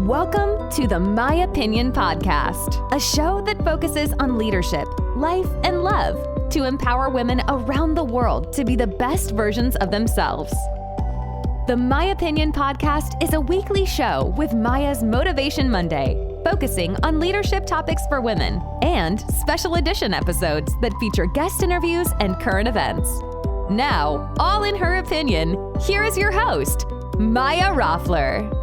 Welcome to the My Opinion Podcast, a show that focuses on leadership, life, and love to empower women around the world to be the best versions of themselves. The My Opinion Podcast is a weekly show with Maya's Motivation Monday, focusing on leadership topics for women, and special edition episodes that feature guest interviews and current events. Now, all in her opinion, here is your host, Maya Roffler.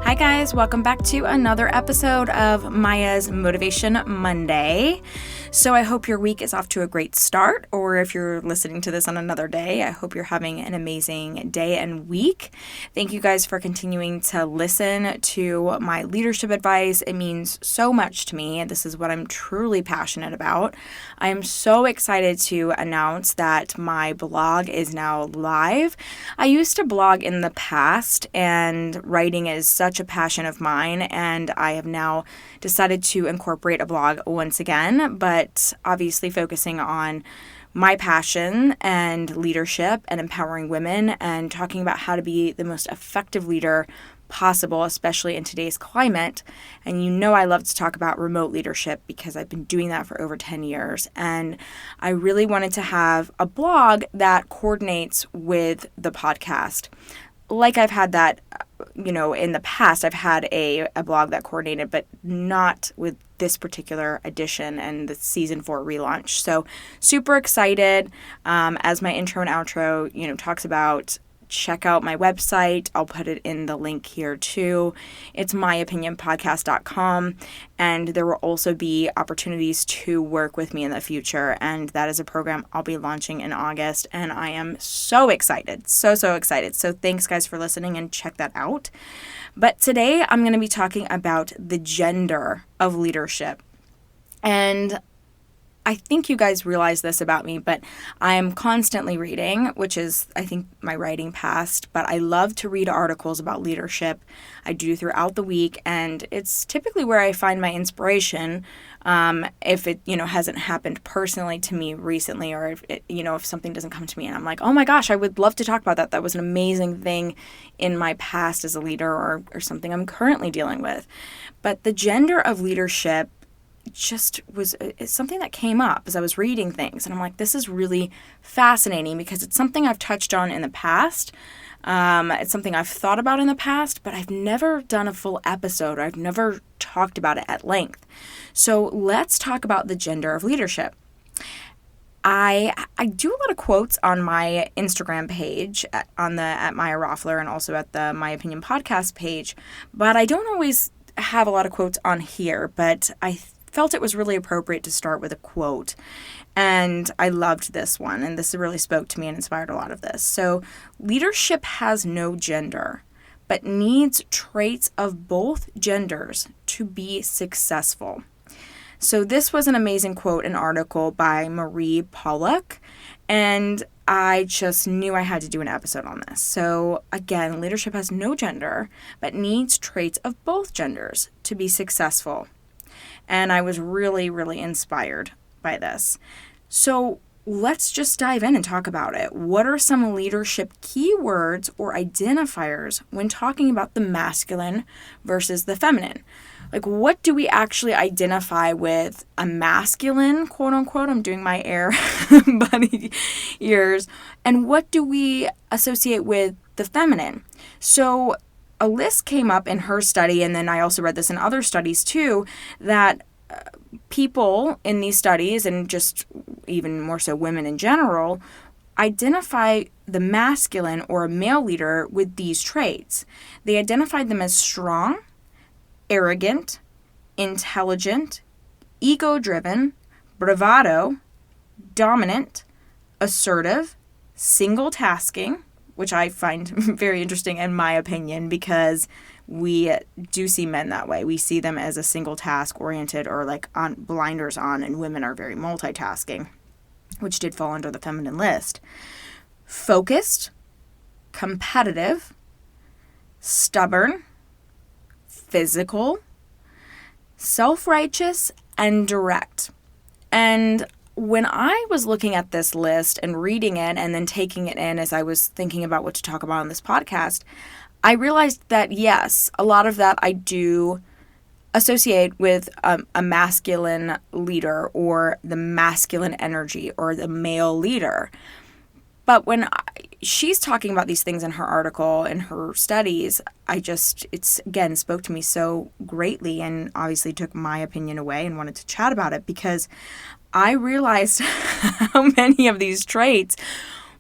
Hi guys, welcome back to another episode of Maya's Motivation Monday. So I hope your week is off to a great start, or if you're listening to this on another day, I hope you're having an amazing day and week. Thank you guys for continuing to listen to my leadership advice. It means so much to me. This is what I'm truly passionate about. I am so excited to announce that my blog is now live. I used to blog in the past, and writing is such a passion of mine, and I have now decided to incorporate a blog once again, but obviously focusing on my passion and leadership and empowering women and talking about how to be the most effective leader possible, especially in today's climate. And you know I love to talk about remote leadership because I've been doing that for over 10 years. And I really wanted to have a blog that coordinates with the podcast. Like I've had that, in the past, I've had a blog that coordinated, but not with this particular edition and the season 4 relaunch. So super excited. As my intro and outro, talks about, check out my website. I'll put it in the link here too. It's myopinionpodcast.com, and there will also be opportunities to work with me in the future, and that is a program I'll be launching in August, and I am so excited, so excited. So thanks guys for listening, and check that out. But today I'm going to be talking about the gender of leadership. And I think you guys realize this about me, but I am constantly reading, which is, I think, my writing past, but I love to read articles about leadership. I do throughout the week, and it's typically where I find my inspiration, if it, hasn't happened personally to me recently, or if something doesn't come to me and I'm like, oh my gosh, I would love to talk about that. That was an amazing thing in my past as a leader, or something I'm currently dealing with. But the gender of leadership just was something that came up as I was reading things. And I'm like, this is really fascinating because it's something I've touched on in the past. It's something I've thought about in the past, but I've never done a full episode, or I've never talked about it at length. So let's talk about the gender of leadership. I do a lot of quotes on my Instagram page at Maya Roffler, and also at the My Opinion Podcast page, but I don't always have a lot of quotes on here, but I felt it was really appropriate to start with a quote, and I loved this one, and this really spoke to me and inspired a lot of this. So, leadership has no gender, but needs traits of both genders to be successful. So this was an amazing quote, an article by Marie Pollock, and I just knew I had to do an episode on this. So again, leadership has no gender, but needs traits of both genders to be successful. And I was really, really inspired by this. So let's just dive in and talk about it. What are some leadership keywords or identifiers when talking about the masculine versus the feminine? Like, what do we actually identify with a masculine, quote unquote? I'm doing my air bunny ears. And what do we associate with the feminine? So a list came up in her study, and then I also read this in other studies too, that people in these studies, and just even more so women in general, identify the masculine or a male leader with these traits. They identified them as strong, arrogant, intelligent, ego-driven, bravado, dominant, assertive, single-tasking, which I find very interesting in my opinion, because we do see men that way. We see them as a single task oriented, or like on blinders on, and women are very multitasking, which did fall under the feminine list. Focused, competitive, stubborn, physical, self-righteous, and direct. And when I was looking at this list and reading it and then taking it in as I was thinking about what to talk about on this podcast, I realized that, yes, a lot of that I do associate with a masculine leader or the masculine energy or the male leader. But when she's talking about these things in her article, in her studies, it's again spoke to me so greatly and obviously took my opinion away and wanted to chat about it because I realized how many of these traits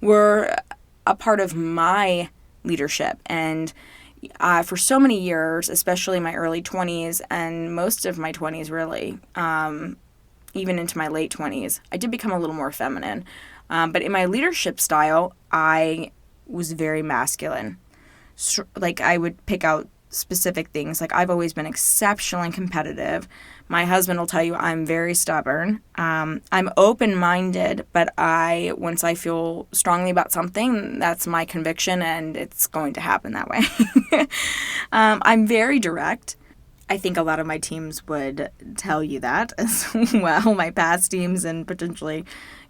were a part of my leadership. And for so many years, especially my early 20s and most of my 20s really, even into my late 20s, I did become a little more feminine. But in my leadership style, I was very masculine. Like I would pick out specific things. Like I've always been exceptionally competitive. My husband will tell you I'm very stubborn. I'm open-minded, but once I feel strongly about something, that's my conviction and it's going to happen that way. I'm very direct. I think a lot of my teams would tell you that as well, my past teams and potentially,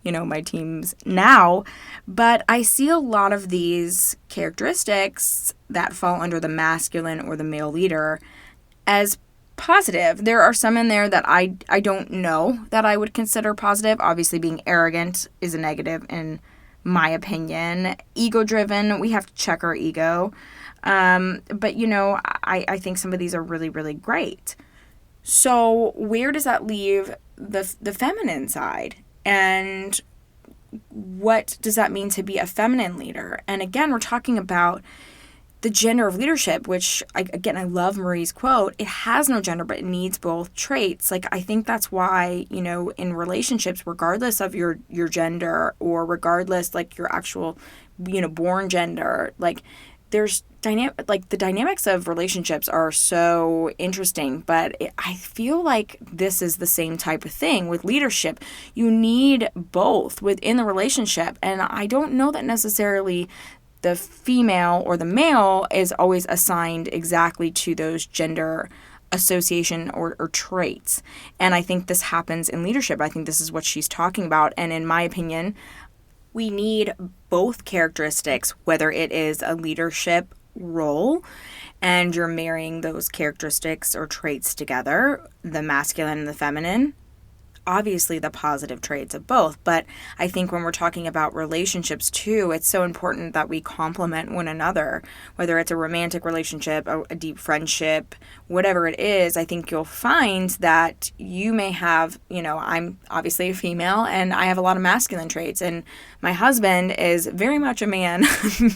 my teams now. But I see a lot of these characteristics that fall under the masculine or the male leader as positive. There are some in there that I don't know that I would consider positive. Obviously, being arrogant is a negative in my opinion. Ego-driven, we have to check our ego. But, I think some of these are really, really great. So where does that leave the feminine side? And what does that mean to be a feminine leader? And again, we're talking about the gender of leadership, which, I love Marie's quote, it has no gender, but it needs both traits. Like, I think that's why, in relationships, regardless of your gender or regardless, like, your actual, born gender, like, there's the dynamics of relationships are so interesting, but I feel like this is the same type of thing with leadership. You need both within the relationship, and I don't know that necessarily the female or the male is always assigned exactly to those gender association or traits. And I think this happens in leadership. I think this is what she's talking about. And in my opinion, we need both characteristics, whether it is a leadership role and you're marrying those characteristics or traits together, the masculine and the feminine, obviously the positive traits of both. But I think when we're talking about relationships too, it's so important that we complement one another, whether it's a romantic relationship, a deep friendship, whatever it is. I think you'll find that you may have, I'm obviously a female and I have a lot of masculine traits, and my husband is very much a man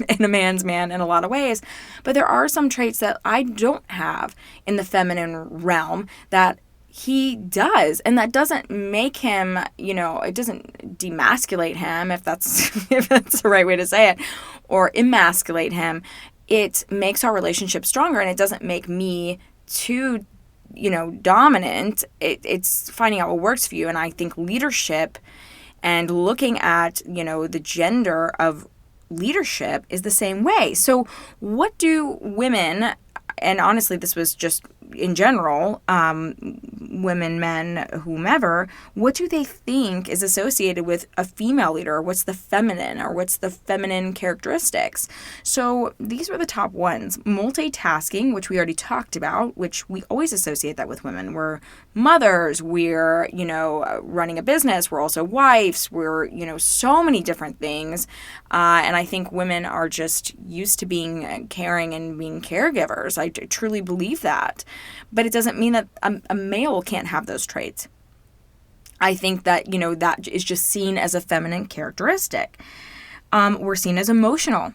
and a man's man in a lot of ways. But there are some traits that I don't have in the feminine realm that he does, and that doesn't make him, it doesn't demasculate him, if that's the right way to say it, or emasculate him. It makes our relationship stronger, and it doesn't make me too, dominant. It's finding out what works for you, and I think leadership and looking at, the gender of leadership is the same way. So what do women, and honestly, this was just in general, women, men, whomever, what do they think is associated with a female leader? What's the feminine, or what's the feminine characteristics? So these were the top ones. Multitasking, which we already talked about, which we always associate that with women. We're mothers, we're, running a business, we're also wives, we're, so many different things. And I think women are just used to being caring and being caregivers. I truly believe that. But it doesn't mean that a male can't have those traits. I think that, that is just seen as a feminine characteristic. We're seen as emotional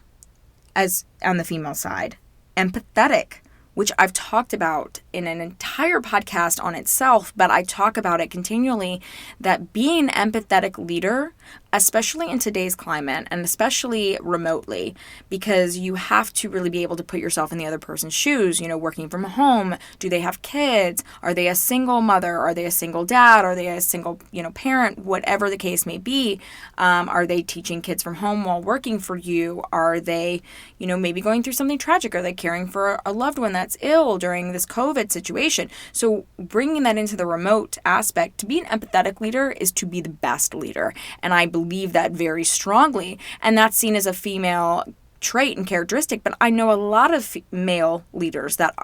as on the female side. Empathetic, which I've talked about in an entire podcast on itself, but I talk about it continually, that being an empathetic leader, especially in today's climate and especially remotely, because you have to really be able to put yourself in the other person's shoes, working from home. Do they have kids? Are they a single mother? Are they a single dad? Are they a single, parent? Whatever the case may be. Are they teaching kids from home while working for you? Are they, maybe going through something tragic? Are they caring for a loved one that's ill during this COVID situation? So bringing that into the remote aspect, to be an empathetic leader is to be the best leader. And I believe that very strongly. And that's seen as a female trait and characteristic, but I know a lot of male leaders that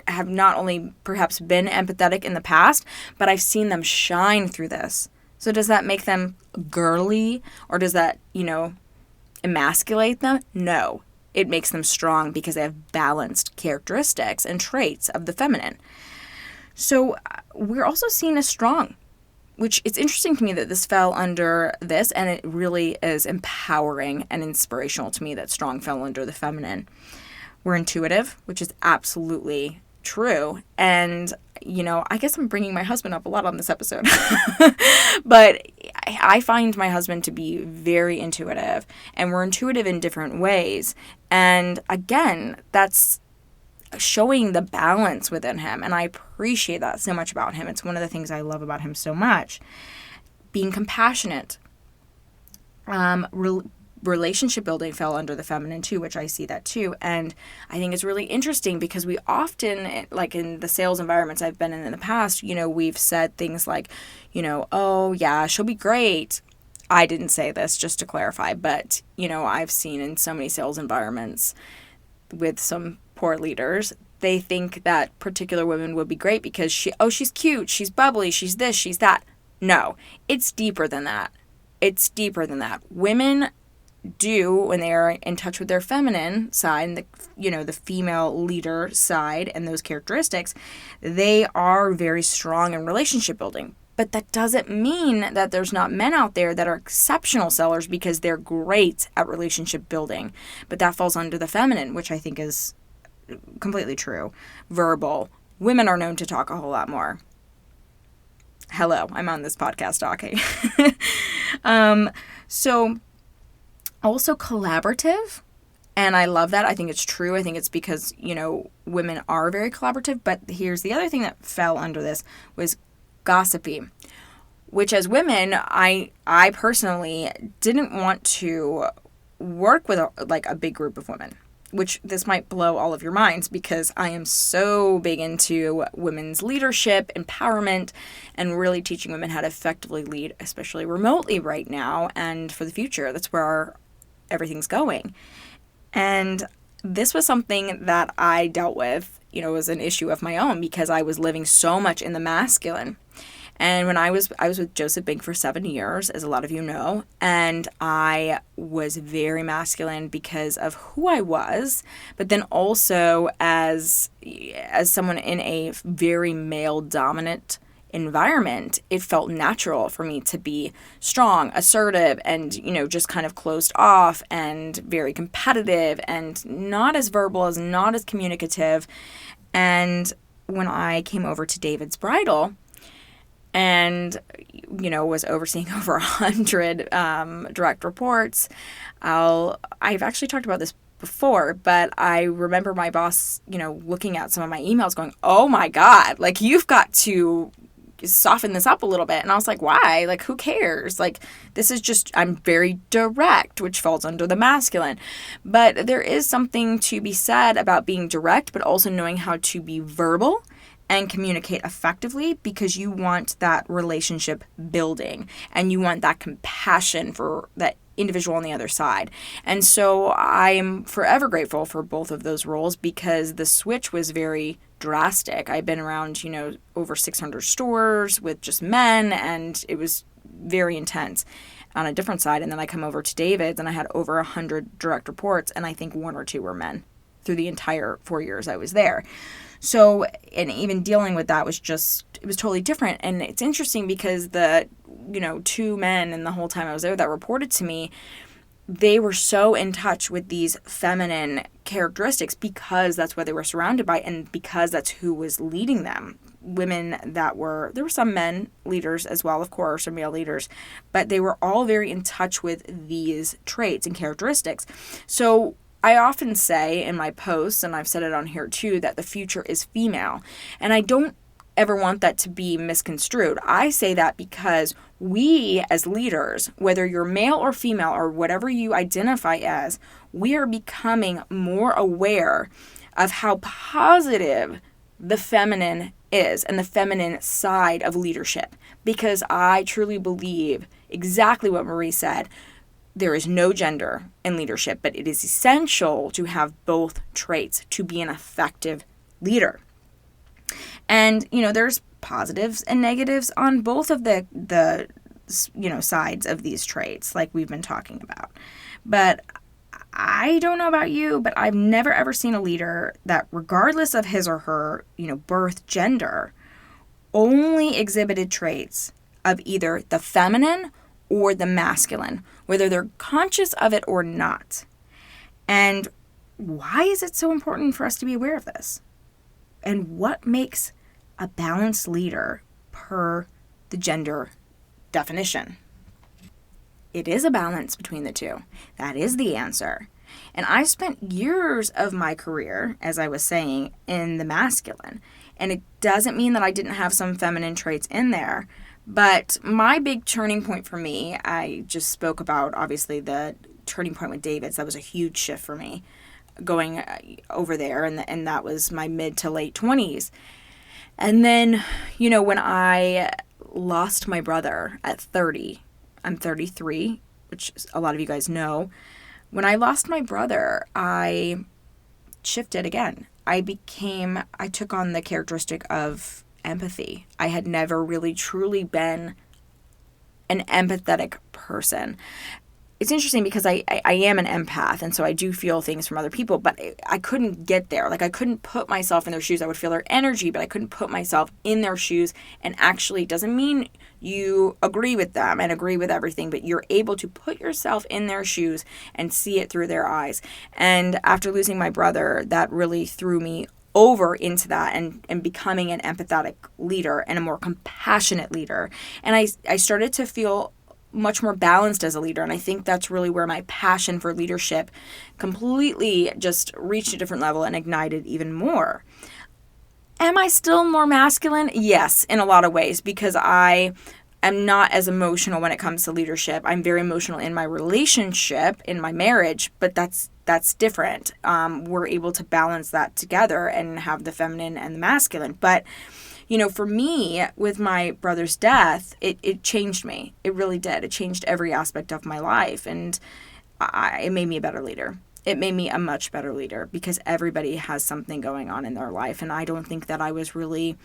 have not only perhaps been empathetic in the past, but I've seen them shine through this. So does that make them girly, or does that, emasculate them? No. It makes them strong because they have balanced characteristics and traits of the feminine. So we're also seen as strong, which it's interesting to me that this fell under this, and it really is empowering and inspirational to me that strong fell under the feminine. We're intuitive, which is absolutely true. And, I guess I'm bringing my husband up a lot on this episode. But I find my husband to be very intuitive, and we're intuitive in different ways. And again, that's showing the balance within him. And I appreciate that so much about him. It's one of the things I love about him so much. Being compassionate. Relationship building fell under the feminine too, which I see that too. And I think it's really interesting because we often, like in the sales environments I've been in the past, we've said things like, oh yeah, she'll be great. I didn't say this, just to clarify, but, I've seen in so many sales environments with some poor leaders, they think that particular women would be great because she's cute, she's bubbly, she's this, she's that. No, it's deeper than that. It's deeper than that. Women do, when they are in touch with their feminine side, the female leader side and those characteristics, they are very strong in relationship building. But that doesn't mean that there's not men out there that are exceptional sellers because they're great at relationship building. But that falls under the feminine, which I think is completely true. Verbal. Women are known to talk a whole lot more. Hello, I'm on this podcast talking. So also collaborative. And I love that. I think it's true. I think it's because, women are very collaborative. But here's the other thing that fell under this was gossipy, which as women, I personally didn't want to work with a big group of women, which this might blow all of your minds because I am so big into women's leadership, empowerment, and really teaching women how to effectively lead, especially remotely right now and for the future. That's where everything's going. And this was something that I dealt with, as an issue of my own because I was living so much in the masculine. And when I was with Joseph Bink for 7 years, as a lot of you know, and I was very masculine because of who I was, but then also as someone in a very male-dominant environment, it felt natural for me to be strong, assertive, and, just kind of closed off and very competitive and not as verbal, not as communicative. And when I came over to David's Bridal and, was overseeing over 100 direct reports, I've actually talked about this before, but I remember my boss, looking at some of my emails going, oh my God, you've got to soften this up a little bit. And I was like, why? Who cares? This is just, I'm very direct, which falls under the masculine. But there is something to be said about being direct, but also knowing how to be verbal and communicate effectively because you want that relationship building and you want that compassion for that individual on the other side. And so I'm forever grateful for both of those roles because the switch was very drastic. I've been around, over 600 stores with just men, and it was very intense on a different side. And then I come over to David's and I had over 100 direct reports, and I think 1 or 2 were men through the entire 4 years I was there. So, and even dealing with that was it was totally different. And it's interesting because the, 2 men in the whole time I was there that reported to me, they were so in touch with these feminine characteristics because that's what they were surrounded by and because that's who was leading them. Women there were some men leaders as well, of course, or male leaders, but they were all very in touch with these traits and characteristics. So I often say in my posts, and I've said it on here too, that the future is female. And I don't ever want that to be misconstrued. I say that because we as leaders, whether you're male or female or whatever you identify as, we are becoming more aware of how positive the feminine is and the feminine side of leadership. Because I truly believe exactly what Marie said. there is no gender in leadership, but it is essential to have both traits to be an effective leader. And, there's positives and negatives on both of the sides of these traits, like we've been talking about. But I don't know about you, but I've never ever seen a leader that, regardless of his or her, birth gender, only exhibited traits of either the feminine or the masculine, whether they're conscious of it or not. And why is it so important for us to be aware of this? And what makes a balanced leader per the gender definition? It is a balance between the two. That is the answer. And I spent years of my career, as I was saying, in the masculine. And it doesn't mean that I didn't have some feminine traits in there. But my big turning point for me, I just spoke about, obviously, the turning point with David's. That was a huge shift for me going over there. And that was my mid to late 20s. And then, when I lost my brother at 30, I'm 33, which a lot of you guys know. When I lost my brother, I shifted again. I took on the characteristic of empathy. I had never really truly been an empathetic person. It's interesting because I am an empath, and so I do feel things from other people, but I couldn't get there. Like, I couldn't put myself in their shoes. I would feel their energy, but I couldn't put myself in their shoes. And actually, it doesn't mean you agree with them and agree with everything, but you're able to put yourself in their shoes and see it through their eyes. And after losing my brother, that really threw me over into that and becoming an empathetic leader and a more compassionate leader. And I started to feel much more balanced as a leader. And I think that's really where my passion for leadership completely just reached a different level and ignited even more. Am I still more masculine? Yes, in a lot of ways, because I am not as emotional when it comes to leadership. I'm very emotional in my relationship, in my marriage, but that's different. We're able to balance that together and have the feminine and the masculine. But for me, with my brother's death, it changed me. It really did. It changed every aspect of my life. And it made me a better leader. It made me a much better leader because everybody has something going on in their life. And I don't think that I was really,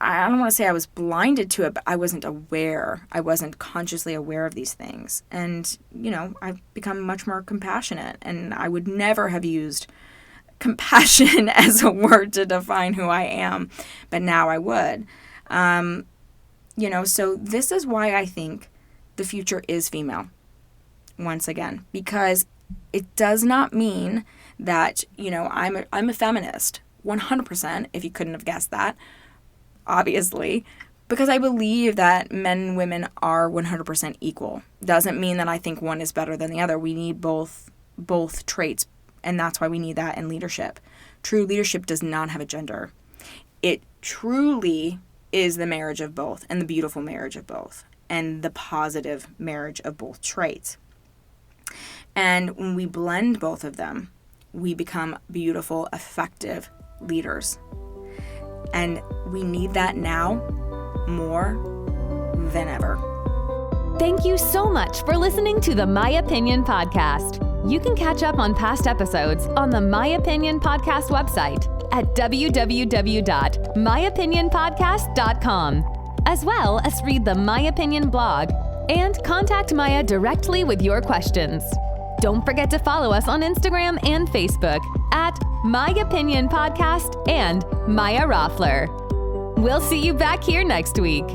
I don't want to say I was blinded to it, but I wasn't aware. I wasn't consciously aware of these things. And, I've become much more compassionate. And I would never have used compassion as a word to define who I am, but now I would. So this is why I think the future is female, once again, because it does not mean that, I'm a feminist, 100%, if you couldn't have guessed that, obviously, because I believe that men and women are 100% equal. Doesn't mean that I think one is better than the other. We need both traits. And that's why we need that in leadership. True leadership does not have a gender. It truly is the marriage of both and the beautiful marriage of both and the positive marriage of both traits. And when we blend both of them, we become beautiful, effective leaders. And we need that now more than ever. Thank you so much for listening to the My Opinion Podcast. You can catch up on past episodes on the My Opinion Podcast website at www.myopinionpodcast.com, as well as read the My Opinion blog and contact Maya directly with your questions. Don't forget to follow us on Instagram and Facebook at My Opinion Podcast and Maya Roffler. We'll see you back here next week.